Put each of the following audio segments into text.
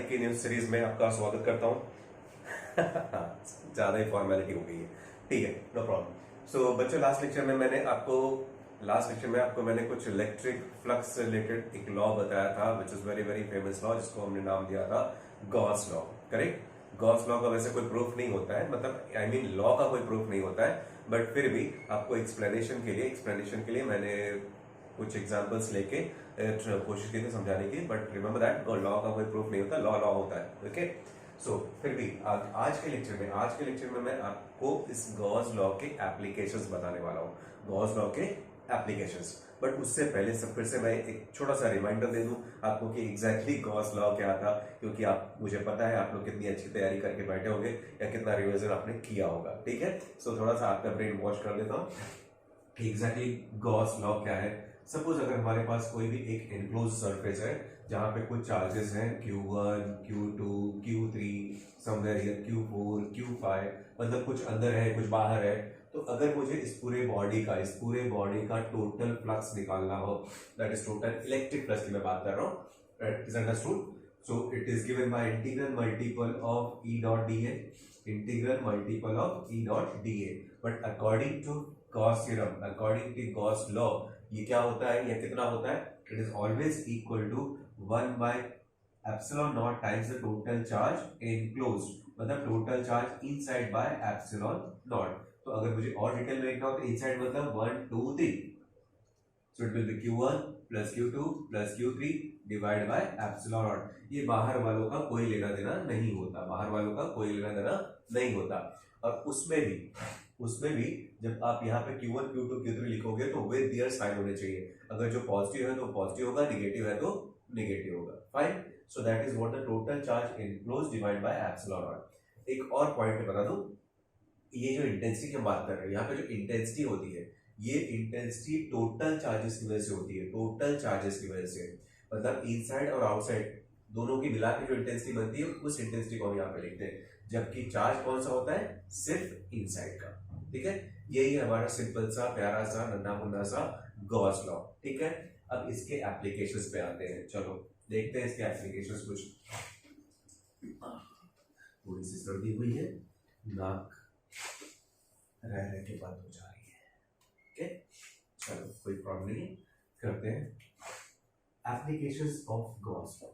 की news series में आपका स्वागत करता हूँ। ज्यादा ही फॉर्मेलिटी हो गई है, ठीक है, नो प्रॉब्लम। सो बच्चों, लास्ट लेक्चर में आपको मैंने कुछ इलेक्ट्रिक फ्लक्स से रिलेटेड एक लॉ बताया था, which is very very famous law, जिसको हमने नाम दिया था Gauss law. Correct. Gauss law का वैसे कोई प्रूफ नहीं होता है, मतलब आई मीन लॉ का कोई प्रूफ नहीं होता है, बट फिर भी आपको एक्सप्लेनेशन के लिए मैंने कुछ एग्जांपल्स लेके कोशिश की थी समझाने की। बट रिमेंबर दैट लॉ का कोई प्रूफ नहीं होता, लॉ लॉ होता है। ओके। सो फिर भी आज के लेक्चर में मैं आपको इस गॉस लॉ के एप्लीकेशंस बताने वाला हूँ, गॉस लॉ के एप्लीकेशंस। बट उससे पहले सब फिर से मैं एक छोटा सा रिमाइंडर दे दूं आपको कि एग्जैक्टली गॉस लॉ क्या था, क्योंकि आप मुझे पता है आप लोग कितनी अच्छी तैयारी करके बैठे होंगे या कितना रिविजन आपने किया होगा। ठीक है, सो थोड़ा सा आपका ब्रेन वॉश कर देता हूँ कि एग्जैक्टली गॉस लॉ क्या है। सपोज अगर हमारे पास कोई भी एक एनक्लोज सरफेस है जहां पे कुछ चार्जेस हैं Q1, Q2, Q3, somewhere here Q4, Q5, मतलब कुछ अंदर है कुछ बाहर है। तो अगर मुझे इस पूरे बॉडी का टोटल फ्लक्स निकालना हो, that is total electric flux की मैं बात कर रहा हूँ, is understood. So it is given by integral multiple of E dot D A, but according to Gauss theorem, according to Gauss law, ये क्या होता है, या कितना होता है, it is always equal to 1 by epsilon naught times the total charge enclosed, मतलब total charge inside by epsilon not. तो अगर मुझे और डिटेल में लिखना हो तो इनसाइड मतलब 1 2 3, so it will be Q1 plus Q2 plus Q3 divide by epsilon not. ये बाहर वालों का कोई लेना देना नहीं होता, और उसमें भी जब आप यहाँ पे Q1 Q2 Q3 लिखोगे तो विद देयर साइन होने चाहिए। अगर जो पॉजिटिव है तो पॉजिटिव होगा, निगेटिव है तो निगेटिव होगा। Fine. So that is what the total charge enclosed divide by epsilon not. एक और पॉइंट बता दूं, ये जो इंटेंसिटी की बात कर रहे हैं, यहाँ पे जो इंटेंसिटी होती है, ये इंटेंसिटी टोटल चार्जेस की वजह से होती है, मतलब इनसाइड और आउटसाइड दोनों की मिला के जो इंटेंसिटी बनती है, उस इंटेंसिटी को हम यहाँ पे लिखते हैं। जबकि चार्ज कौन सा होता है, सिर्फ इनसाइड का। ठीक है, यही है हमारा सिंपल सा प्यारा सा नन्हा मुन्ना सा गॉस लॉ। ठीक है, अब इसके एप्लीकेशंस पे आते हैं। चलो देखते हैं इसके एप्लीकेशंस। कुछ थोड़ी सी सर्दी हुई है, नाक रह के बंद हो जा रही है। ओके, चलो कोई प्रॉब्लम नहीं, करते हैं applications of Gauss law.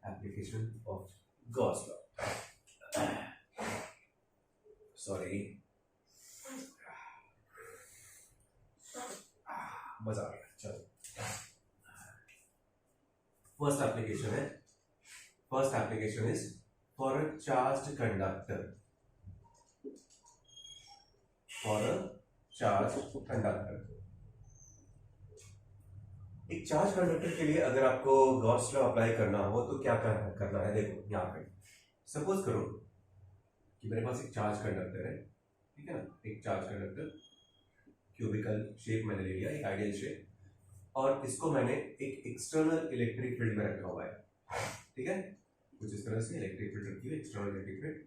Application of Gauss law. Sorry, मजा आ गया। चलो, first application is for a charged conductor. एक चार्ज कंडक्टर के लिए अगर आपको गॉस लॉ अप्लाई करना हो तो क्या करना है, देखो यहाँ पे सपोज करो कि मेरे पास एक चार्ज कंडक्टर है, ठीक है ना, एक चार्ज कंडक्टर क्यूबिकल शेप मैंने ले लिया, एक आइडियल शेप, और इसको मैंने एक एक्सटर्नल इलेक्ट्रिक फील्ड में रखा हुआ है। ठीक है, कुछ इस तरह से इलेक्ट्रिक फील्ड रखी हुई, एक्सटर्नल इलेक्ट्रिक फील्ड।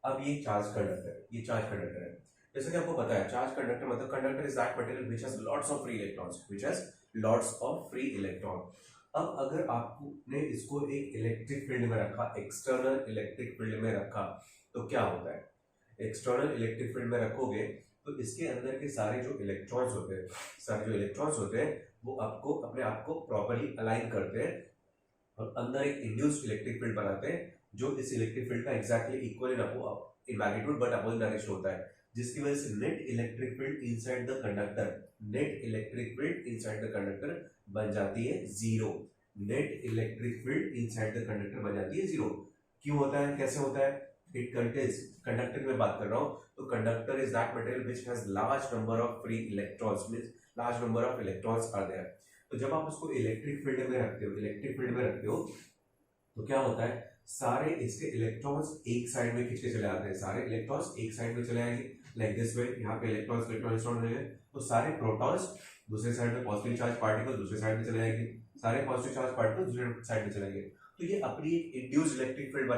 अब ये चार्ज कंडक्टर है। जैसे कि आपको पता है चार्ज कंडक्टर मतलब conductor is that material which has lots of free electron. अब अगर आपने इसको एक इलेक्ट्रिक फील्ड में रखा, एक्सटर्नल इलेक्ट्रिक फील्ड में रखा, तो क्या होता है, एक्सटर्नल इलेक्ट्रिक फील्ड में रखोगे तो इसके अंदर के सारे जो इलेक्ट्रॉन्स होते हैं वो आपको अपने आप को प्रॉपर्ली अलाइन करते हैं और अंदर एक इंड्यूस्ड इलेक्ट्रिक फील्ड बनाते हैं, जो इस इलेक्ट्रिक फील्ड का exactly equal in magnitude but opposite direction होता है, जिसकी वजह से net electric field inside the conductor बन जाती है जीरो। क्यों होता है, कैसे होता है, इट कंटेन्स, कंडक्टर में बात कर रहा हूं, तो conductor is that material which has large number of free electrons, means large number of electrons are there. तो जब आप उसको इलेक्ट्रिक फील्ड में रखते हो तो क्या होता है, सारे इसके इलेक्ट्रॉन्स एक साइड में खींच के चले आते हैं, लाइक दिस वे। यहाँ पे इलेक्ट्रॉन्स रहेंगे तो सारे प्रोटॉन्स दूसरे साइड में, पॉजिटिव चार्ज पार्टिकल दूसरे साइड में चले जाएंगे, सारे पॉजिटिव चार्ज पार्टिकल दूसरे साइड में चले जाएंगे। तो ये अपनी एक इंड्यूस्ड इलेक्ट्रिक फील्ड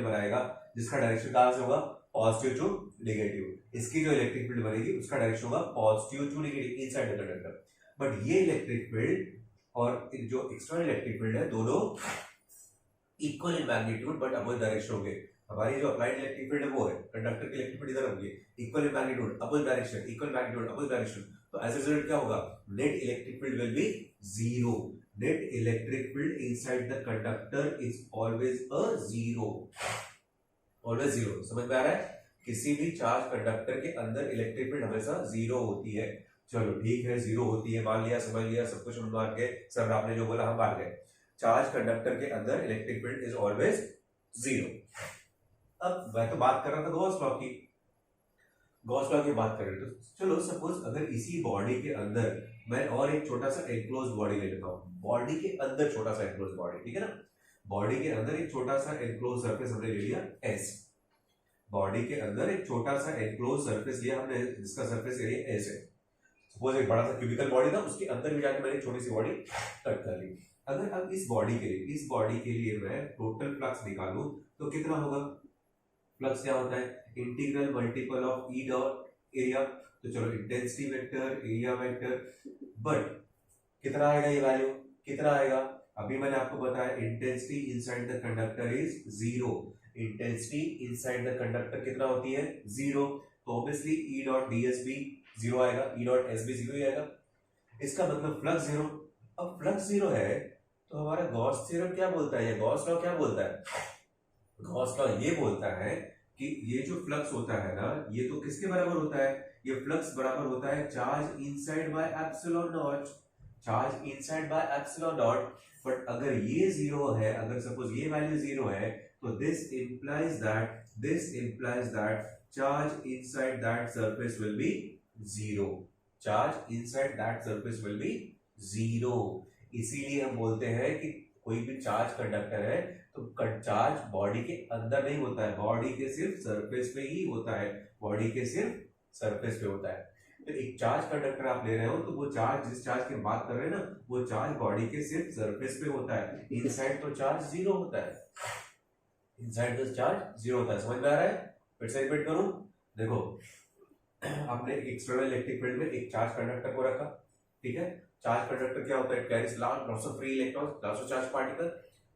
बनाएगा, जिसका डायरेक्शन कहां से होगा, पॉजिटिव टू नेगेटिव। इसकी जो इलेक्ट्रिक फील्ड बनेगी उसका डायरेक्शन होगा positive to negative inside the conductor. But ये इलेक्ट्रिक फील्ड और जो एक्सटर्नल इलेक्ट्रिक फील्ड है दोनों equal in magnitude but opposite direction होंगे। हमारी जो अप्लाइड इलेक्ट्रिक फील्ड है वो है, कंडक्टर की इलेक्ट्रिक फील्ड इधर होगी, equal in magnitude opposite direction, equal magnitude opposite direction. तो एज अ रिजल्ट क्या होगा, net electric field will be zero. Net electric field inside the conductor is always a zero, always zero. समझ में आ रहा है, किसी भी चार्ज कंडक्टर के अंदर इलेक्ट्रिक फील्ड हमेशा जीरो होती है। चलो ठीक है, जीरो होती है, मान लिया, समझ लिया, सब कुछ हम मान गए, सर आपने जो बोला हम मान गए। चार्ज कंडक्टर के अंदर electric field is always zero. अब मैं तो बात कर रहा था गॉस लॉ की, गॉस लॉ की बात कर रहे थे। तो चलो सपोज अगर इसी बॉडी के अंदर मैं और एक छोटा सा एनक्लोज बॉडी ले लेता हूं, बॉडी के अंदर छोटा सा एनक्लोज बॉडी, ठीक है ना, बॉडी के अंदर एक छोटा सा एनक्लोज सरफेस हमने ले लिया एस, बॉडी के अंदर एक छोटा सा एनक्लोज सरफेस लिया हमने जिसका सरफेस एरिया एस है। सपोज एक बड़ा सा क्यूबिकल बॉडी था, उसके अंदर भी जाके मैंने छोटी सी बॉडी कट कर ली। अगर अब इस बॉडी के लिए मैं टोटल फ्लक्स निकालूं तो कितना होगा, फ्लक्स क्या होता है, integral multiple of E dot area. तो चलो intensity vector, area vector, but कितना आएगा ये वैल्यू, कितना आएगा, अभी मैंने आपको बताया intensity inside the conductor is zero. Intensity inside the conductor कितना होती है, जीरो। तो obviously E dot D S भी जीरो आएगा, ई डॉट एस भी जीरो ही आएगा। इसका मतलब फ्लक्स जीरो। अब फ्लक्स जीरो है तो हमारा गॉस थ्योरम क्या बोलता है, गॉस लॉ क्या बोलता है, गॉस लॉ ये बोलता है कि ये जो फ्लक्स होता है ना, ये तो किसके बराबर होता है, ये फ्लक्स बराबर होता है charge inside by epsilon not, charge inside by epsilon not. But अगर ये जीरो है, अगर सपोज ये वैल्यू जीरो है, तो this implies that charge inside that surface will be zero, charge inside that surface will be zero. इसीलिए हम बोलते हैं कि कोई भी चार्ज कंडक्टर है तो चार्ज बॉडी के अंदर नहीं होता है, बॉडी के सिर्फ सरफेस पे ही होता है, बॉडी के सिर्फ सरफेस पे होता है। तो एक चार्ज कंडक्टर आप ले रहे हो तो वो चार्ज, जिस चार्ज की बात कर रहे हैं ना, वो चार्ज बॉडी के सिर्फ सरफेस पे होता है, इनसाइड तो चार्ज जीरो होता है, इनसाइड तो चार्ज जीरो होता है। समझ में आ रहा है, फिर से रिपीट करूं, देखो आपने एक्सटर्नल इलेक्ट्रिक फील्ड में एक चार्ज कंडक्टर को रखा, ठीक है, चार्ज कंडक्टर क्या होता है, carries lots of free electrons, lots of charge particle.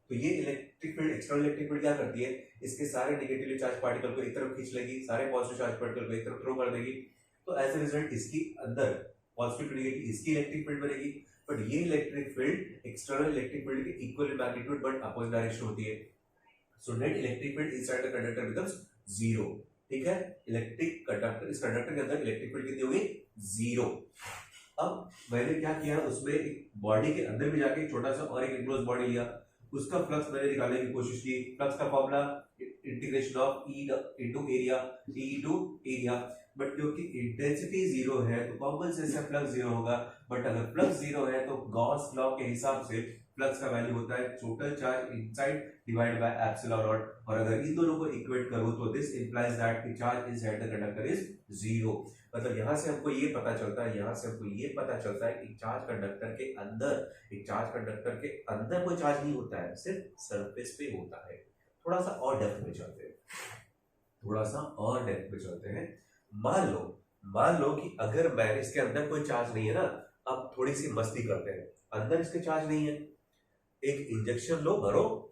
तो ये electric field, external electric field क्या करती है, इसके सारे नेगेटिवली चार्ज पार्टिकल को एक तरफ खींच लेगी, सारे पॉजिटिव चार्ज पार्टिकल को एक तरफ थ्रो कर देगी। तो एज ए रिजल्ट इसकी अंदर पॉजिटिव टू नेगेटिव इसकी इलेक्ट्रिक फील्ड बनेगी। बट ये electric field external electric field के इक्वल in magnitude but opposite direction होती है। So net electric field inside the conductor becomes zero, ठीक है, इलेक्ट्रिक कंडक्टर, इस कंडक्टर के अंदर इलेक्ट्रिक फील्ड कितनी होगी, जीरो। अब मैंने क्या किया, उसमें एक बॉडी के अंदर भी जाके छोटा सा और एक एनक्लोज बॉडी लिया, उसका फ्लक्स मैंने निकालने की कोशिश की। फ्लक्स का formula integration of E into area, E into area. But क्योंकि इंटेंसिटी जीरो है तो कॉमन सेंस से फ्लक्स जीरो होगा। बट अगर फ्लक्स जीरो है तो गॉस लॉ के हिसाब से फ्लक्स का वैल्यू होता है total charge inside divide by epsilon not. और अगर इन दोनों को इक्वेट करूं तो दिस इंप्लाइज दैट कि charge inside the conductor is zero. मतलब यहां से हमको ये पता चलता है, यहां से हमको ये पता चलता है कि चार्ज कंडक्टर के अंदर, एक चार्ज कंडक्टर के अंदर कोई चार्ज नहीं होता है, सिर्फ सरफेस पे होता है। थोड़ा सा और डेप्थ में चलते हैं, थोड़ा सा और डेप्थ में चलते हैं। मान लो कि अगर मैं, इसके अंदर कोई चार्ज नहीं है ना, अब थोड़ी सी मस्ती करते हैं, अंदर इसके चार्ज नहीं है, एक इंजेक्शन लो, भरो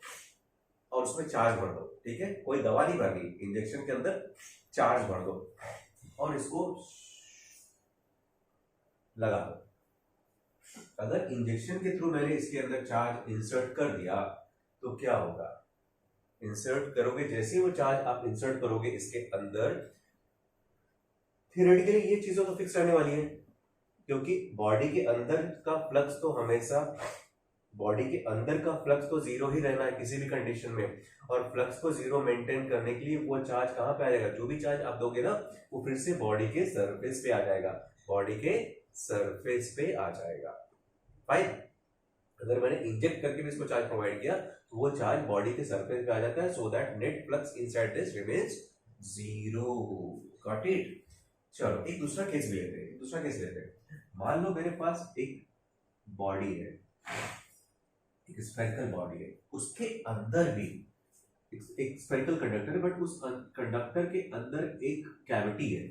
और उसमें चार्ज भर दो, ठीक है, कोई दवा नहीं भरनी, इंजेक्शन के अंदर चार्ज भर दो और इसको लगा दो। अगर इंजेक्शन के थ्रू मैंने इसके अंदर चार्ज इंसर्ट कर दिया तो क्या होगा, इंसर्ट करोगे, जैसे ही वो चार्ज आप इंसर्ट करोगे इसके अंदर, थियोरेटिकली ये चीजों तो फिक्स रहने वाली है, क्योंकि बॉडी के अंदर का फ्लक्स तो हमेशा, बॉडी के अंदर का फ्लक्स तो जीरो ही रहना है किसी भी कंडीशन में। और फ्लक्स को जीरो मेंटेन करने के लिए वो चार्ज कहां पे आ जाएगा, जो भी चार्ज आप दोगे ना वो फिर से बॉडी के सरफेस पे आ जाएगा, बॉडी के सरफेस पे आ जाएगा। फाइन, अगर मैंने इंजेक्ट करके भी इसको चार्ज प्रोवाइड किया तो वो चार्ज बॉडी के सरफेस पे आ जाता है, so that net flux inside this remains zero. Got it. चलो एक दूसरा केस भी लेते हैं, दूसरा केस लेते हैं। मान लो मेरे पास एक बॉडी है, एक स्फेरिकल बॉडी है, उसके अंदर भी एक स्फेरिकल कंडक्टर है, बट उस कंडक्टर के अंदर एक कैविटी है,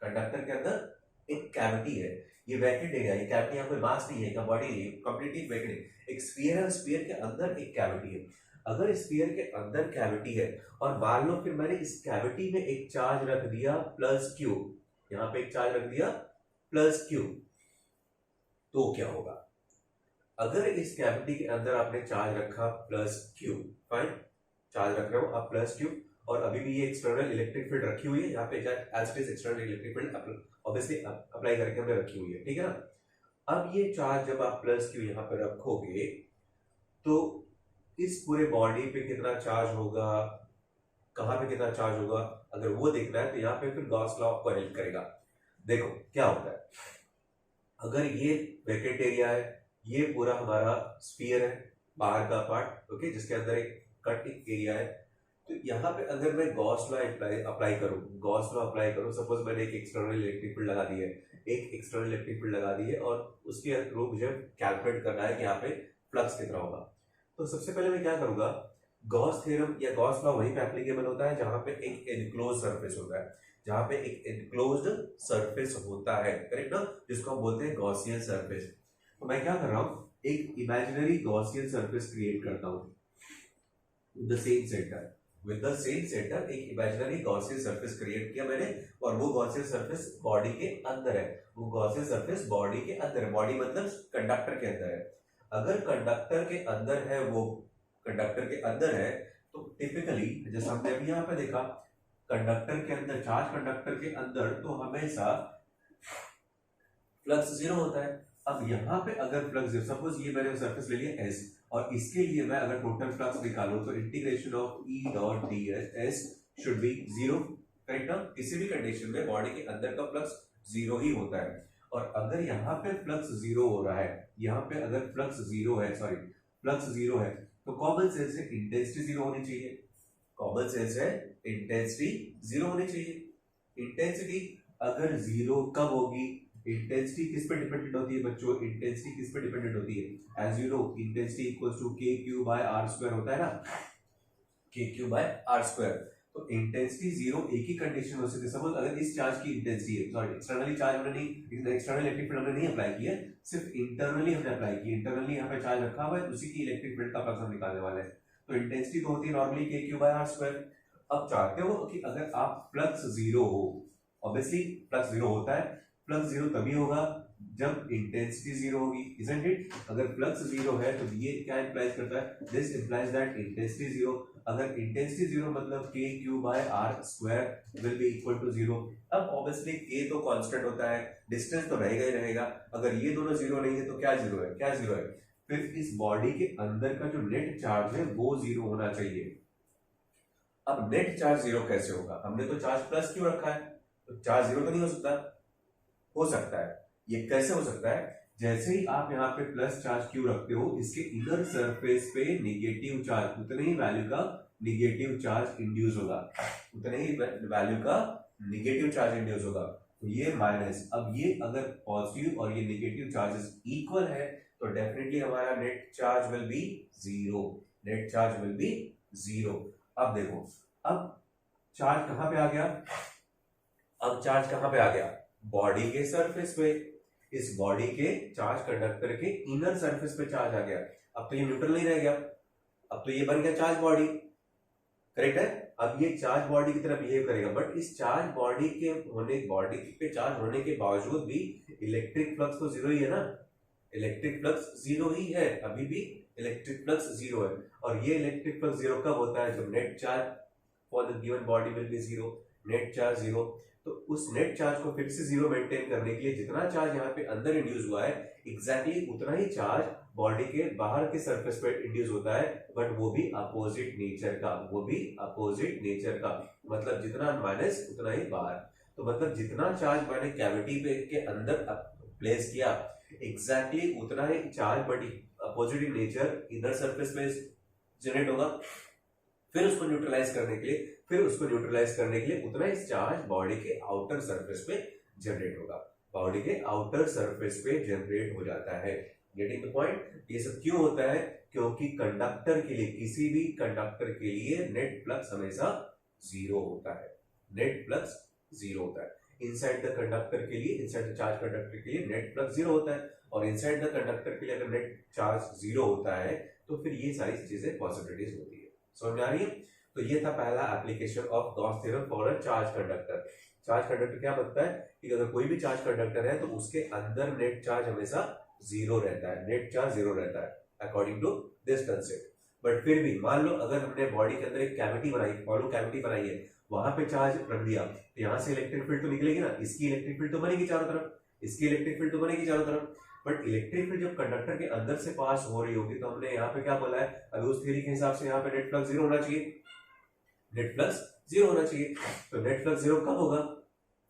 कंडक्टर के अंदर एक कैविटी है। ये वैकेंट एरिया, ये कैविटी यहाँ पे मास नहीं है, का बॉडी नहीं है, कंप्लीटली वैकेंट है। एक स्फीयर है, स्फीयर के अंदर एक कैविटी है। अगर स्फीयर के अंदर कैविटी है और मान लो फिर मैंने इस कैविटी में एक चार्ज रख दिया प्लस क्यू, यहाँ पे एक चार्ज रख दिया प्लस क्यू, तो क्या होगा? अगर इस कैविटी के अंदर आपने चार्ज रखा प्लस क्यू, फाइन, चार्ज रख रहे हो आप प्लस क्यू, और अभी भी ये एक्सटर्नल इलेक्ट्रिक फील्ड रखी हुई है यहाँ पे, as it is external electric field obviously apply करके हमने रखी हुई है, ठीक है ना। अब ये चार्ज जब आप प्लस क्यू यहाँ पे रखोगे तो इस पूरे बॉडी पे कितना चार्ज होगा, कहाँ पे कितना चार्ज होगा, अगर वो देखना है तो यहाँ पे फिर गॉस लॉ आपको हेल्प करेगा। देखो क्या होता है, अगर ये वैकेंट एरिया है, ये पूरा हमारा स्फीयर है, बाहर का पार्ट, ओके, जिसके अंदर एक कट एरिया है, तो यहाँ पे अगर मैं गॉस लॉ अप्लाई करूँ, गॉस लॉ अप्लाई करूँ, सपोज मैंने एक एक्सटर्नल इलेक्ट्रिक फील्ड लगा दी है, एक एक्सटर्नल इलेक्ट्रिक फील्ड लगा दी है, और उसके थ्रू मुझे कैलकुलेट करना है कि यहाँ पे फ्लक्स कितना होगा। तो सबसे पहले मैं क्या करूंगा, गॉस थ्योरम या गॉस लॉ वहीं पे एप्लीकेबल होता है जहां पे एक एनक्लोज सरफेस होता है, जहां पे एक एनक्लोज्ड सरफेस होता है, करेक्ट ना, जिसको हम बोलते हैं गॉसियन सरफेस। तो मैं क्या कर रहा हूं, एक इमेजिनरी गॉसियन सरफेस क्रिएट करता हूं with the same centre, with the same centre एक इमेजिनरी गॉसियन सरफेस क्रिएट किया मैंने, और वो गॉसियन सरफेस बॉडी के अंदर है, वो गॉसियन सरफेस बॉडी के अंदर है, बॉडी मतलब कंडक्टर के अंदर है। अगर कंडक्टर के अंदर है, वो कंडक्टर के अंदर है, तो टिपिकली जैसे हमने अभी यहाँ पे देखा, कंडक्टर के अंदर, चार्ज कंडक्टर के अंदर तो हमेशा फ्लक्स जीरो होता है। अब यहाँ पे अगर फ्लक्स जीरो, सपोज ये मैंने सरफेस ले लिया एस, और इसके लिए मैं अगर टोटल फ्लक्स निकालूं तो integration of E dot D S should be zero, correct ना। किसी भी कंडीशन में बॉडी के अंदर का फ्लक्स जीरो ही होता है, और अगर यहाँ पे फ्लक्स जीरो हो रहा है, यहाँ पे अगर फ्लक्स जीरो है, सॉरी फ्लक्स जीरो है, तो कॉमन सेंस है इंटेंसिटी जीरो होनी चाहिए, कॉमन सेंस है इंटेंसिटी जीरो होनी चाहिए। इंटेंसिटी अगर जीरो कब होगी, इंटेंसिटी किस पे डिपेंडेंट होती है बच्चों, इंटेंसिटी किस पे डिपेंडेंट होती है, as you know intensity equals to K Q by R square होता है ना, K Q by R square. तो इंटेंसिटी जीरो एक ही कंडीशन हो सकती है, सपोज अगर इस चार्ज की इंटेंसिटी है, सॉरी एक्सटर्नली चार्ज हमने नहीं, एक्सटर्नल इलेक्ट्रिक फील्ड हमने नहीं अप्लाई किया, सिर्फ इंटरनली हमने अप्लाई की, इंटरनली यहाँ पे चार्ज रखा हुआ है, उसी की इलेक्ट्रिक फील्ड का फ्लक्स हम निकालने वाले हैं। तो इंटेंसिटी तो होती है नॉर्मली के क्यू बाय आर स्क्वायर। अब चाहते हो कि अगर आप फ्लक्स जीरो हो, ऑब्वियसली फ्लक्स जीरो होता है, फ्लक्स जीरो तभी होगा जब इंटेंसिटी जीरो होगी, इजंट इट। अगर फ्लक्स जीरो है तो ये क्या इंप्लाइज करता है, this implies that intensity zero. अगर इंटेंसिटी जीरो मतलब K Q by R square will be equal to zero. अब ऑब्वियसली के तो कांस्टेंट होता है, डिस्टेंस तो रहेगा ही रहेगा, अगर ये दोनों जीरो नहीं है तो क्या जीरो है, क्या जीरो है, फिर इस बॉडी के अंदर का जो नेट चार्ज है वो जीरो होना चाहिए। अब नेट चार्ज जीरो कैसे होगा, हमने तो चार्ज प्लस क्यों रखा है, तो चार्ज जीरो तो नहीं हो सकता, हो सकता है। ये कैसे हो सकता है, जैसे ही आप यहाँ पे प्लस चार्ज क्यू रखते हो, इसके इनर सरफेस पे नेगेटिव चार्ज, उतने ही वैल्यू का नेगेटिव चार्ज इंड्यूस होगा, उतने ही वैल्यू का नेगेटिव चार्ज इंड्यूस होगा। तो ये माइनस, अब ये अगर पॉजिटिव और ये नेगेटिव चार्जेस इक्वल है तो डेफिनेटली हमारा net charge will be zero, net charge will be zero. अब देखो, अब चार्ज कहां पे आ गया, अब चार्ज कहां पे आ गया, बॉडी के सरफेस पे। इस बॉडी के चार्ज कंडक्टर के इनर सरफेस पे चार्ज आ गया। अब तो ये न्यूट्रल नहीं रह गया, अब तो ये बन गया चार्ज बॉडी, करेक्ट है। अब ये चार्ज बॉडी की तरह बिहेव करेगा, बट इस चार्ज बॉडी के होने, बॉडी पे चार्ज होने के बावजूद भी इलेक्ट्रिक फ्लक्स तो जीरो ही है ना, इलेक्ट्रिक फ्लक्स जीरो ही है, अभी भी इलेक्ट्रिक फ्लक्स जीरो है। और ये इलेक्ट्रिक फ्लक्स जीरो कब होता है, जब net charge for the given body will be zero, net charge zero. तो उस नेट चार्ज को फिर से जीरो मेंटेन करने के लिए जितना चार्ज यहाँ पे अंदर इंड्यूस हुआ है, एग्जैक्टली उतना ही चार्ज बॉडी के बाहर के सरफेस पे इंड्यूस होता है, बट वो भी अपोजिट नेचर का, वो भी अपोजिट नेचर का, मतलब जितना माइनस उतना ही बाहर। तो मतलब जितना चार्ज मैंने कैविटी पे के अंदर प्लेस किया, एग्जैक्टली उतना ही चार्ज बट अपोजिट नेचर इधर सरफेस पे जनरेट होगा। फिर उसको न्यूट्रलाइज करने के लिए, उतना ही चार्ज बॉडी के आउटर सरफेस पे जनरेट होगा, बॉडी के आउटर सरफेस पे जनरेट हो जाता है। Getting the point. ये सब क्यों होता है? क्योंकि कंडक्टर के लिए, किसी भी कंडक्टर के लिए नेट फ्लक्स हमेशा जीरो होता है, नेट फ्लक्स जीरो होता है। इनसाइड द कंडक्टर के लिए, इनसाइड द चार्ज कंडक्टर के लिए नेट फ्लक्स जीरो होता है, और इनसाइड द कंडक्टर के लिए अगर नेट चार्ज जीरो होता है तो फिर ये सारी चीजें पॉसिबिलिटीज होती है। समझ में आ रही है? तो ये था पहला application of Gauss theorem for a charge conductor. Charge conductor क्या बताता है कि अगर कोई भी चार्ज कंडक्टर है तो उसके अंदर नेट चार्ज हमेशा जीरो रहता है, नेट चार्ज जीरो रहता है according to this concept. But फिर भी मान लो अगर हमने बॉडी के अंदर एक कैविटी बनाई, हॉलो कैविटी बनाई है, वहां पे चार्ज रख दिया, तो यहाँ से इलेक्ट्रिक फील्ड तो निकलेगी ना, इसकी इलेक्ट्रिक फील्ड तो बनेगी चारों तरफ, इसकी इलेक्ट्रिक फील्ड तो बनेगी चारों तरफ। बट इलेक्ट्रिक फील्ड जब कंडक्टर के अंदर से पास हो रही होगी तो हमने यहाँ पे क्या बोला है, अभी उस थ्योरी के हिसाब से यहाँ पे नेट फ्लक्स जीरो होना चाहिए, नेट फ्लक्स जीरो होना चाहिए। तो नेट फ्लक्स जीरो कब होगा?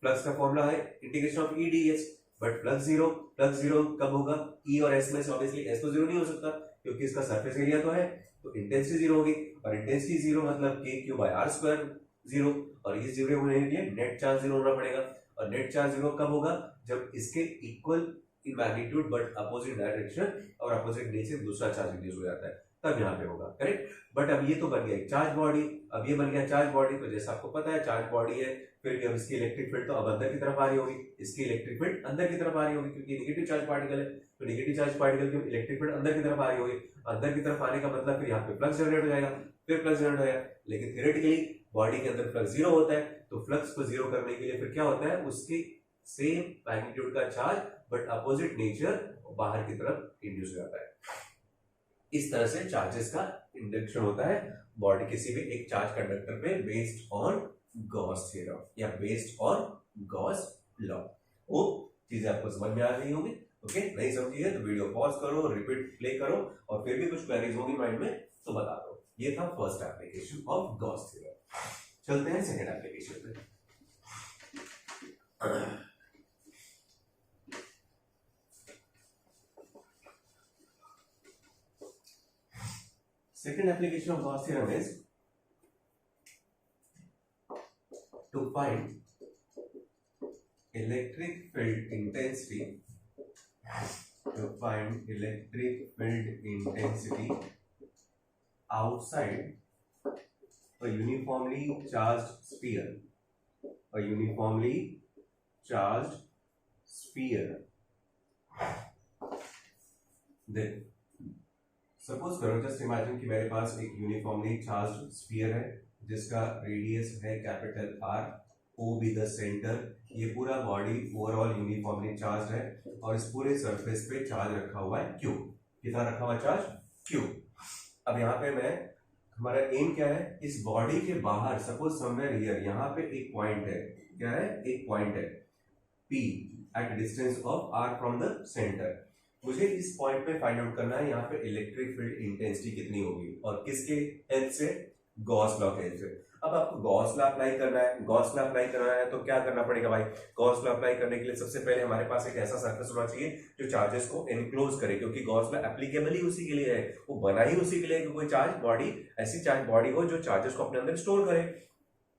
फ्लक्स का फॉर्मूला है integration of E D S, but flux zero कब होगा? ई और एस में से ऑब्वियसली एस तो जीरो नहीं हो सकता क्योंकि इसका सरफेस एरिया तो है, तो इंटेंसिटी जीरो होगी, और इंटेंसिटी जीरो मतलब K Q by R square zero, और ये जीरो होने के लिए नेट चार्ज जीरो होना पड़ेगा। और नेट चार्ज जीरो कब होगा? जब इसके equal in magnitude but opposite direction और अपोजिट डे से दूसरा चार्ज इंड्यूस हो जाता है, तब यहाँ पे होगा, करेक्ट। बट अब ये तो बन गया एक चार्ज बॉडी, अब ये बन गया चार्ज बॉडी, तो जैसा आपको पता है चार्ज बॉडी है, फिर भी अब इसकी इलेक्ट्रिक फील्ड तो अब अंदर की तरफ आ रही होगी, इसकी इलेक्ट्रिक फील्ड अंदर की तरफ आ रही होगी क्योंकि नेगेटिव चार्ज पार्टिकल है, तो नेगेटिव चार्ज पार्टिकल की इलेक्ट्रिक फील्ड अंदर की तरफ आ रही होगी, अंदर की तरफ आने का मतलब फिर यहाँ पे फ्लक्स जनरेट हो जाएगा, फिर फ्लक्स जनरेट हो जाएगा। लेकिन थियोरेटिकली बॉडी के अंदर फ्लक्स जीरो होता है, तो फ्लक्स को जीरो करने के लिए फिर क्या होता है, उसकी सेम मैग्नीट्यूड का चार्ज बट अपोजिट नेचर बाहर की तरफ इंड्यूस हो जाता है। इस तरह से चार्जेस का इंडक्शन होता है बॉडी किसी भी एक चार्ज कंडक्टर पे बेस्ड ऑन गॉस थ्योरम या बेस्ड ऑन गॉस लॉ। वो चीजें आपको समझ में आ रही होंगी। ओके, नहीं समझी है तो वीडियो पॉज करो, रिपीट प्ले करो, और फिर भी कुछ क्वेरीज होगी माइंड में तो बता दो। ये था first application of Gauss theorem. चलते हैं सेकंड एप्लीकेशन पे। Second application of Gauss theorem is to find electric field intensity. To find electric field intensity outside a uniformly charged sphere. A uniformly charged sphere. Then suppose करो, just imagine कि मेरे पास एक uniformly charged sphere है जिसका radius है capital R, O be the centre. ये पूरा body overall uniformly charge है और इस पूरे सरफेस पे चार्ज रखा हुआ है क्यू। कितना रखा हुआ चार्ज? क्यू। अब यहाँ पे मैं, हमारा एम क्या है, इस बॉडी के बाहर सपोज समवेयर हियर, यहाँ पे एक पॉइंट है, क्या है, एक पॉइंट है P at distance of R from the centre. मुझे इस पॉइंट पे फाइंड आउट करना है यहाँ पे इलेक्ट्रिक फील्ड इंटेंसिटी कितनी होगी, और किसके हेल्प से? गॉस लॉ के हेल्प से। अब आपको गॉस लॉ अप्लाई करना है, गॉस लॉ अप्लाई करना है तो क्या करना पड़ेगा भाई? गॉस लॉ अप्लाई करने के लिए सबसे पहले हमारे पास एक ऐसा सरफेस होना चाहिए जो चार्जेस को एनक्लोज करे, क्योंकि गॉस लॉ एप्लीकेबल ही उसी के लिए है, वो बना ही उसी के लिए कि कोई चार्ज बॉडी, ऐसी चार्ज बॉडी हो जो चार्जेस को अपने अंदर स्टोर करे।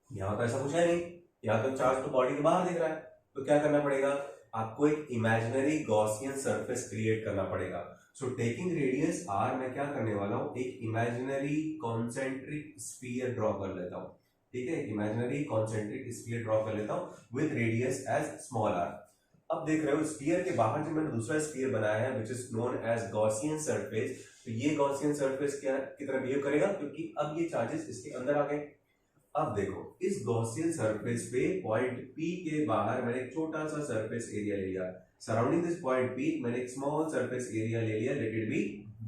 यहाँ तो ऐसा कुछ है नहीं, यहाँ तो चार्ज तो बॉडी के बाहर दिख रहा है, तो क्या करना पड़ेगा? आपको एक इमेजिनरी गॉसियन सरफेस क्रिएट करना पड़ेगा। सो टेकिंग रेडियस आर, मैं क्या करने वाला हूं, एक इमेजिनरी कॉन्सेंट्रिक स्फीयर ड्रॉ कर लेता हूं। ठीक है, इमेजिनरी कॉन्सेंट्रिक स्फीयर ड्रॉ कर लेता हूं with radius as small R. अब देख रहे हो स्फीयर के बाहर जो मैंने दूसरा स्फीयर बनाया है which is known as Gaussian surface, तो ये गॉसियन सरफेस क्या की तरह बिहेव करेगा, क्योंकि अब ये चार्जेस इसके अंदर आ गए। अब देखो इस गॉसियन सरफेस पे पॉइंट P के बाहर मैंने एक छोटा सा सरफेस एरिया ले लिया, सराउंडिंग दिस पॉइंट P मैंने एक स्मॉल सरफेस एरिया ले लिया, let it be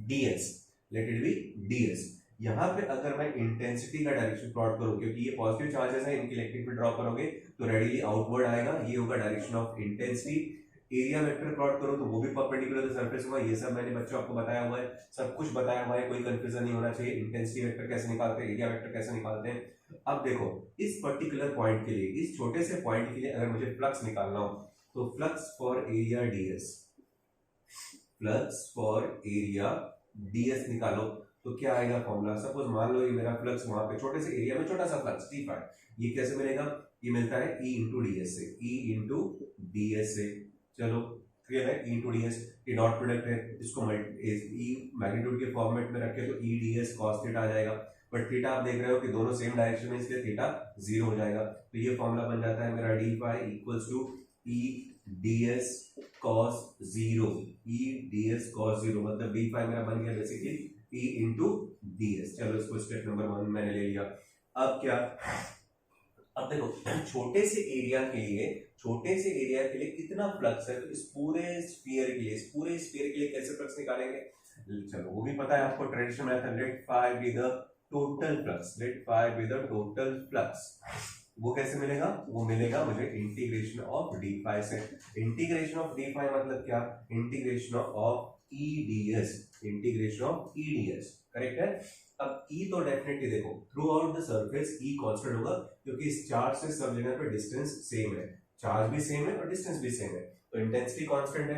ds, let it be ds। यहाँ पे अगर मैं इंटेंसिटी का डायरेक्शन प्लॉट करूं, क्योंकि ये पॉजिटिव चार्जेस है, इनकी इलेक्ट्रिक फील्ड ड्रॉ करोगे तो रेडिली आउटवर्ड आएगा, ये होगा direction of intensity. Area vector plot करो तो वो भी परपेंडिकुलर सरफेस होगा। ये सब मैंने बच्चों आपको बताया हुआ है, सब कुछ बताया हुआ है, कोई कंफ्यूजन नहीं होना चाहिए। इंटेंसिटी वेक्टर कैसे निकालते हैं, एरिया वेक्टर कैसे निकालते हैं। अब देखो इस पर्टिकुलर पॉइंट के लिए, इस छोटे से पॉइंट के लिए अगर मुझे फ्लक्स निकालना हो तो flux for area ds, flux for area ds निकालो तो क्या आएगा फॉर्मूला। सपोज मान लो ये मेरा फ्लक्स वहां पे छोटे से एरिया में छोटा सा फ्लक्स ठीक है, ये कैसे मिलेगा? ये मिलता है E इंटू ds से, E इंटू ds से। चलो क्लियर है? ई इंटू डी एस, ये डॉट प्रोडक्ट है, इसको ई मैग्नीट्यूड के फॉर्मेट में रखे तो E D S cos theta आ जाएगा, बट थीटा आप देख रहे हो कि दोनों सेम डायरेक्शन में, इसलिए थीटा जीरो हो जाएगा। तो ये फॉर्मूला बन जाता है मेरा d phi equals to E D S cos zero, E D S cos zero, मतलब डी फाई मेरा बन गया basically E into D S. चलो इसको स्टेप नंबर 1 मैंने ले लिया। अब क्या, अब देखो छोटे से एरिया के लिए कितना फ्लक्स है, तो इस पूरे स्फीयर के लिए कैसे फ्लक्स निकालेंगे, चलो वो भी पता है आपको, traditional method, let phi be the total flux, वो कैसे मिलेगा, वो मिलेगा मुझे इंटीग्रेशन ऑफ डी फाई से। इंटीग्रेशन ऑफ डी फाई मतलब क्या, integration of E D S, correct है। अब ई तो डेफिनेटली देखो throughout the surface E constant होगा, क्योंकि इस चार्ज से सब जगह पे डिस्टेंस सेम है, चार्ज भी सेम है और डिस्टेंस भी सेम है, तो इंटेंसिटी कांस्टेंट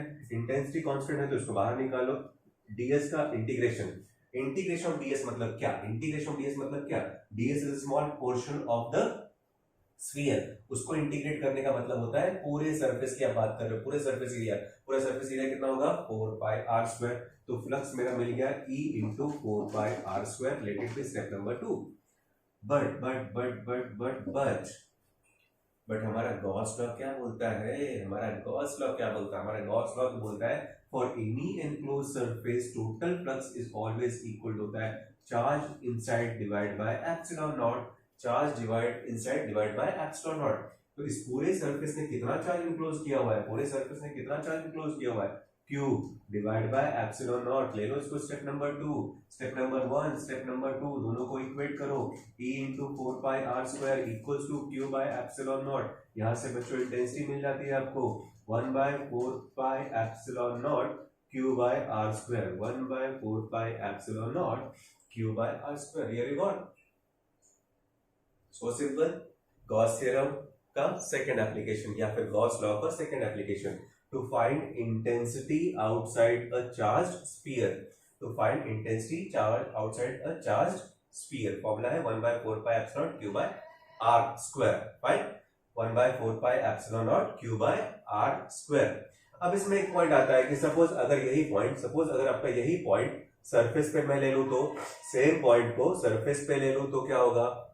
है, तो इसको बाहर निकालो। डीएस का इंटीग्रेशन ऑफ डीएस मतलब क्या, DS is a small portion of the sphere, उसको इंटीग्रेट करने का मतलब होता है पूरे सरफेस की आप बात कर रहे हो, पूरे सरफेस एरिया कितना होगा 4 पाई आर स्क्वायर। तो फ्लक्स मेरा मिल गया E into 4 pi R square, related to step number 2। बट हमारा गॉस लॉ क्या बोलता है, हमारा गॉस लॉ बोलता है for any enclose surface total flux is always equal होता है charge inside divide by epsilon not, charge divide inside divide by epsilon not. तो इस पूरे सरफेस ने कितना चार्ज इनक्लोज किया हुआ है, Q divide by epsilon not. ले लो इसको स्टेप नंबर 2, स्टेप नंबर 2 दोनों को इक्वेट करो, E into 4 pi R square equals to Q by epsilon not. यहाँ से बच्चों इंटेंसिटी मिल जाती है आपको 1 by 4 pi epsilon not Q by R square, 1 by 4 pi epsilon not Q by R square. Here you got, so simple. Gauss theorem का second application या फिर गॉस लॉ का second application, to find intensity outside a charged sphere, formula है 1 by 4 pi epsilon q by r square, fine, 1 by 4 pi epsilon naught q by r square। अब इसमें एक point आता है कि सपोज अगर आपका यही पॉइंट सरफेस पे मैं ले लूं, तो सेम पॉइंट को सरफेस पे ले लूं तो क्या होगा,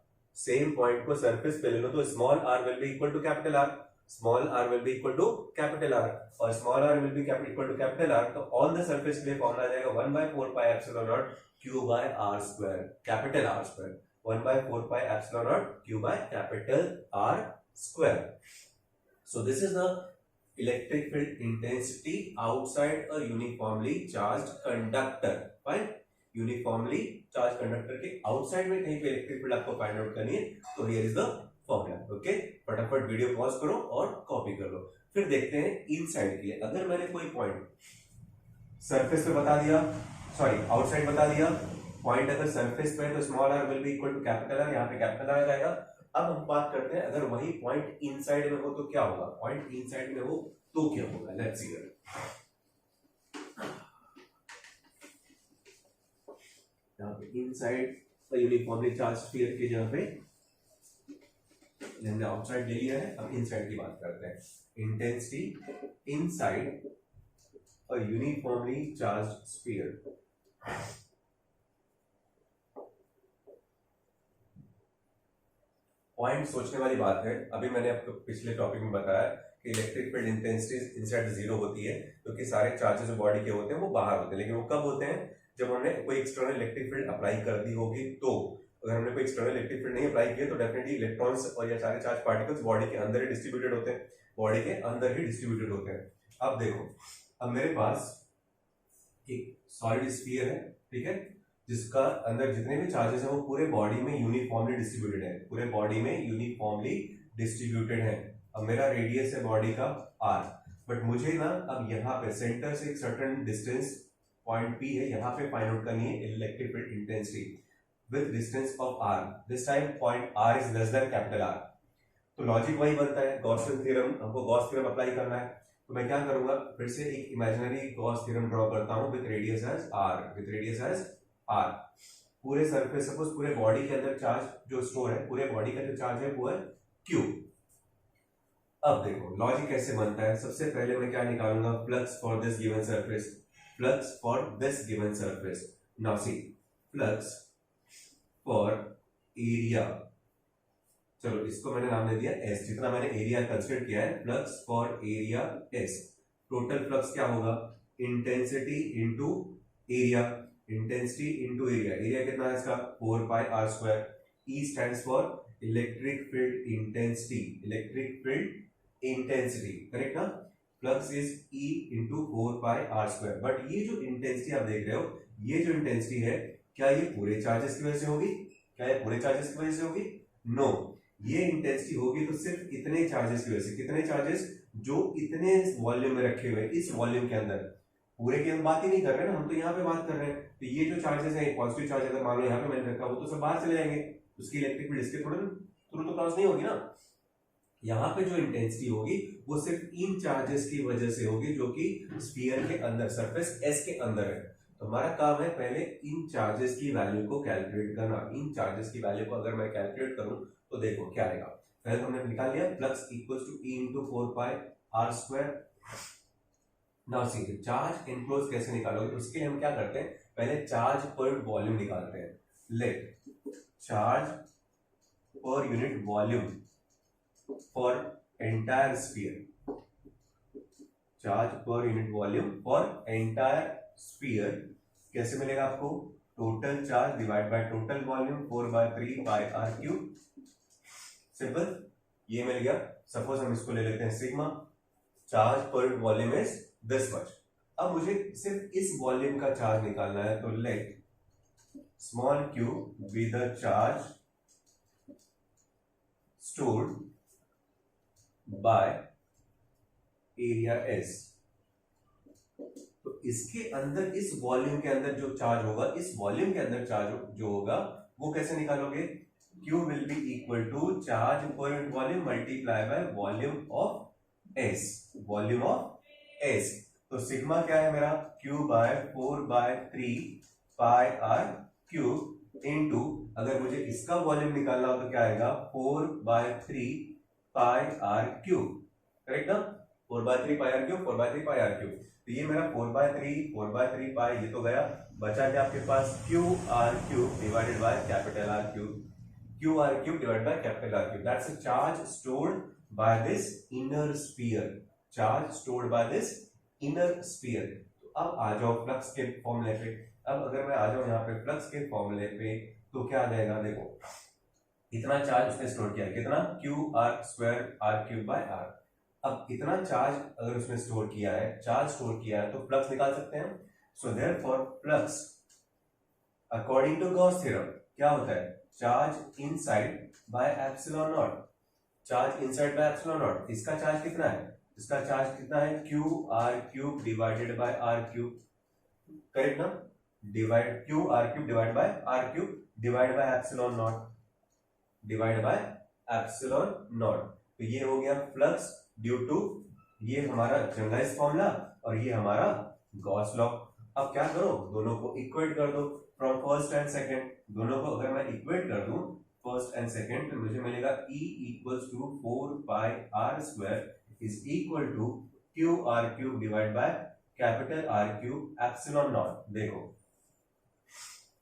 small r will be equal to capital R, और small r will be equal to capital R, तो ऑन द सरफेस के लिए फॉर्मूला आ जाएगा 1 by 4 pi epsilon naught q by r square, capital R square, 1 by 4 pi epsilon naught q by capital R square। So this is the electric field intensity outside a uniformly charged conductor, fine। Uniformly charge conductor के outside में कहीं पे electric field आपको find out करनी है, तो here is the formula. Okay, फटाफट video pause करो और कॉपी कर लो। फिर देखते हैं इनसाइड के लिए। अगर मैंने कोई पॉइंट सरफेस पे बता दिया, सॉरी आउटसाइड बता दिया, पॉइंट अगर सरफेस पे है तो small r will be equal to capital R, यहाँ पे कैपिटल R आ जाएगा। अब हम बात करते हैं अगर वही पॉइंट इनसाइड में हो तो क्या होगा, लेट्स सी इट। यहाँ पे इनसाइड यूनिफॉर्मली चार्ज स्फीयर की जगह पे हमने आउटसाइड ले लिया है, अब इनसाइड की बात करते हैं। Intensity inside a uniformly charge sphere, point सोचने वाली बात है। अभी मैंने आपको पिछले टॉपिक में बताया कि electric field intensity inside zero होती है, क्योंकि सारे चार्जेस जो बॉडी के होते हैं वो बाहर होते हैं, लेकिन वो कब होते हैं, जब हमने कोई एक्सटर्नल इलेक्ट्रिक फील्ड अप्लाई कर दी होगी। तो अगर हमने कोई एक्सटर्नल इलेक्ट्रिक फील्ड नहीं अप्लाई किया तो डेफिनेटली इलेक्ट्रॉन्स और या सारे चार्ज पार्टिकल्स बॉडी के अंदर ही डिस्ट्रीब्यूटेड होते हैं, अब देखो, अब मेरे पास एक सॉलिड स्फीयर है, ठीक है, जिसका अंदर जितने भी चार्जेस हैं वो पूरे बॉडी में यूनिफॉर्मली डिस्ट्रीब्यूटेड है, अब मेरा रेडियस है बॉडी का r, बट मुझे ना अब यहाँ पे सेंटर से एक सर्टेन डिस्टेंस पॉइंट P है, यहाँ पे फाइंड आउट करनी है electric field intensity with distance of r, this time point r is less than capital R। तो लॉजिक वही बनता है, गॉसियन थ्योरम, हमको गॉस थ्योरम अप्लाई करना है, तो मैं क्या करूंगा, फिर से एक इमेजिनरी गॉस थ्योरम ड्रॉ करता हूं विद रेडियस एज r। पूरे सरफेस, सपोज पूरे बॉडी के अंदर चार्ज जो स्टोर है, पूरे बॉडी का जो चार्ज है वो है q। अब देखो लॉजिक कैसे बनता है। सबसे पहले मैं क्या निकालूंगा, flux for this given surface, flux for this given surface. Now see flux for area, चलो इसको मैंने नाम दे दिया एस, जितना मैंने एरिया कंसिडर किया है, flux for area S. Total flux क्या होगा, intensity into area, intensity into area. Area कितना है इसका 4 pi R square. E stands for electric field intensity, electric field intensity, correct ना। Flux is E into 4 pi R square. But ये जो intensity आप देख रहे हो, ये जो इंटेंसिटी है, क्या ये पूरे चार्जेस की वजह से होगी, क्या ये पूरे चार्जेस की वजह से होगी, नो। ये इंटेंसिटी होगी तो सिर्फ इतने चार्जेस की वजह से। कितने चार्जेस, जो इतने वॉल्यूम में रखे हुए, इस वॉल्यूम के अंदर, पूरे की हम बात ही नहीं कर रहे ना, हम तो यहाँ पे बात कर रहे हैं। तो ये जो चार्जेस है, पॉजिटिव चार्ज अगर मान लो यहाँ पे मैंने रखा, वो तो सब बाहर चले जाएंगे, उसकी इलेक्ट्रिक फील्ड इसके थ्रू तो क्रॉस नहीं होगी ना। यहाँ पे जो इंटेंसिटी होगी वो सिर्फ इन चार्जेस की वजह से होगी, जो कि स्फीयर के अंदर, सरफेस एस के अंदर है। तो हमारा काम है पहले इन चार्जेस की वैल्यू को कैलकुलेट करना। इन चार्जेस की वैल्यू को अगर मैं कैलकुलेट करूं तो देखो क्या आएगा। पहले तो हमने निकाल लिया flux equals to E into 4 pi R square. Now see charge enclose कैसे निकालोगे, उसके लिए हम क्या करते हैं, पहले चार्ज पर वॉल्यूम निकालते हैं। Let charge per unit volume for entire sphere, charge per unit volume for entire sphere कैसे मिलेगा आपको, total charge divide by total volume 4/3 pi R cube. Simple, ये मिल गया। सपोज हम इसको ले लेते हैं sigma, charge per volume is this much. अब मुझे सिर्फ इस वॉल्यूम का चार्ज निकालना है, तो let small Q be the charge stored by area S. तो इसके अंदर, इस वॉल्यूम के अंदर जो चार्ज होगा, इस वॉल्यूम के अंदर चार्ज जो होगा वो कैसे निकालोगे, Q will be equal to charge per unit volume multiply by volume of S, volume of S. तो सिग्मा क्या है मेरा, Q/4/3 पाई आर क्यूब इनटू, अगर मुझे इसका वॉल्यूम निकालना हो तो क्या आएगा, 4/3 पाई आर क्यूब, करेक्ट ना। 4/3 pi R cube, 4/3 pi R cube. तो ये मेरा 4/3 पाई, ये तो गया, बचा क्या आपके पास, Q R cube divided by capital R cube, Q R cube divided by capital R cube. That's a charge stored by this inner sphere, charge stored by this inner sphere. तो अब आ जाओ फ्लक्स के फॉर्मूले पे। अब अगर मैं आ जाऊं यहाँ पे फ्लक्स के फॉर्मूले पे, तो क्या आ जाएगा, देखो इतना चार्ज उसने स्टोर किया, कितना, Q R square R cube by R. अब इतना चार्ज अगर उसने स्टोर किया है, चार्ज स्टोर किया है, तो फ्लक्स निकाल सकते हैं। So therefore flux according to Gauss theorem क्या होता है, charge inside by epsilon not, charge inside by epsilon naught. इसका चार्ज कितना है, इसका चार्ज कितना है, Q R cube divided by R cube, correct ना। Divide Q R cube divide by R cube divide by epsilon naught, divide by epsilon not. तो ये हो गया फ्लक्स ड्यू टू, ये हमारा जनरलाइज फॉर्मूला और ये हमारा गॉस लॉ। अब क्या करो, दोनों को इक्वेट कर दो फ्रॉम फर्स्ट एंड सेकंड। दोनों को अगर मैं इक्वेट कर दूं फर्स्ट एंड सेकंड, तो मुझे मिलेगा E equals to 4 pi R square is equal to Q R cube divide by capital R cube epsilon not. देखो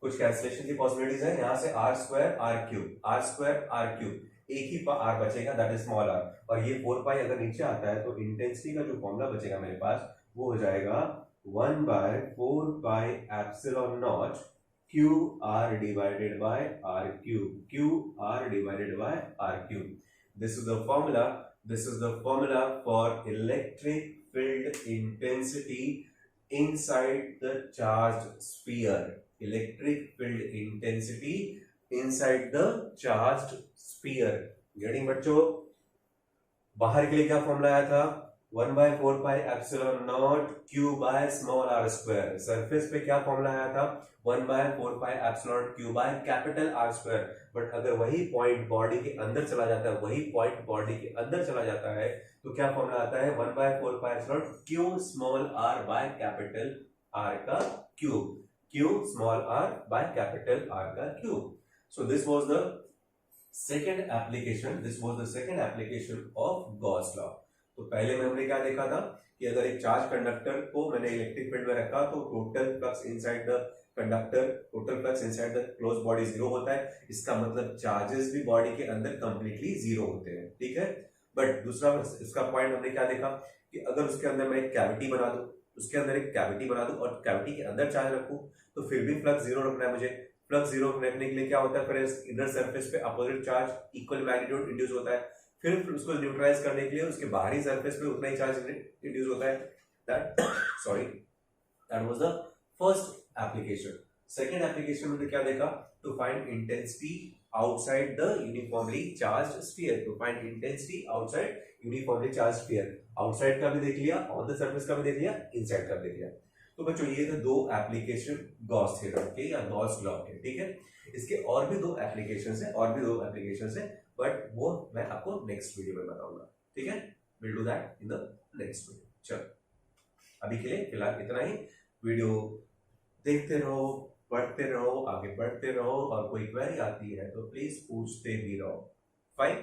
कुछ कैंसिलेशन की पॉसिबिलिटीज है, यहां से आर स्क्वायर आर क्यूब, एक ही आर बचेगा, दैट इज स्मॉल आर। और ये 4 पाई अगर नीचे आता है तो इंटेंसिटी का जो फॉर्मूला बचेगा मेरे पास, वो हो जाएगा 1/4 pi epsilon not Q R divided by R cube, Q R divided by R cube. This is the formula for electric field intensity inside the charged sphere, electric field intensity inside the charged sphere. Getting बच्चों, बाहर के लिए क्या formula आया था, 1/4 pi epsilon not Q by small R square. Surface पे क्या formula आया था, 1/4 pi epsilon Q by capital R square. But अगर वही पॉइंट बॉडी के अंदर चला जाता है, वही पॉइंट बॉडी के अंदर चला जाता है, तो क्या फॉर्मूला आता है, 1/4 pi epsilon Q small R by capital R का cube, Q small R by capital R का cube. So this was the second application, this was the second application of Gauss law. तो पहले में हमने क्या देखा था कि अगर एक चार्ज कंडक्टर को मैंने इलेक्ट्रिक फील्ड में रखा तो total flux inside the conductor, total flux inside the close body zero होता है। इसका मतलब चार्जेस भी बॉडी के अंदर कंप्लीटली जीरो होते हैं, ठीक है। बट दूसरा इसका पॉइंट हमने क्या देखा कि अगर उसके अंदर मैं एक कैविटी बना दूं, उसके अंदर एक कैविटी बना दूं और कैविटी के अंदर चार्ज रखूं तो फिर भी फ्लक्स जीरो रखना है मुझे। फ्लक्स जीरो रखने के लिए क्या होता है, फिर इनर सरफेस पे opposite charge equal magnitude induce होता है। फिर उसको न्यूट्रलाइज करने के लिए उसके बाहरी सरफेस पे उतना ही चार्ज इंड्यूस होता है। That sorry that was the first application. Second application में क्या देखा, to find intensity outside the uniformly charged sphere. To find intensity outside uniformly charged sphere, outside का भी देख लिया, ऑन द सरफेस का भी देख लिया, इनसाइड का भी देख लिया। तो बच्चों ये थे दो एप्लीकेशन गॉस थ्योरम के या गॉस लॉ के, ठीक है। इसके और भी दो एप्लीकेशंस है, बट वो मैं आपको नेक्स्ट वीडियो में बताऊंगा, ठीक है। Will do that in the next video. चलो अभी के लिए फिलहाल इतना ही। वीडियो देखते रहो, पढ़ते रहो, आगे बढ़ते रहो, और कोई क्वेरी आती है तो प्लीज पूछते भी रहो, फाइन,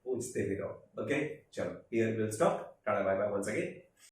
पूछते भी रहो, ओके। चलो here will stop, tata bye bye once again.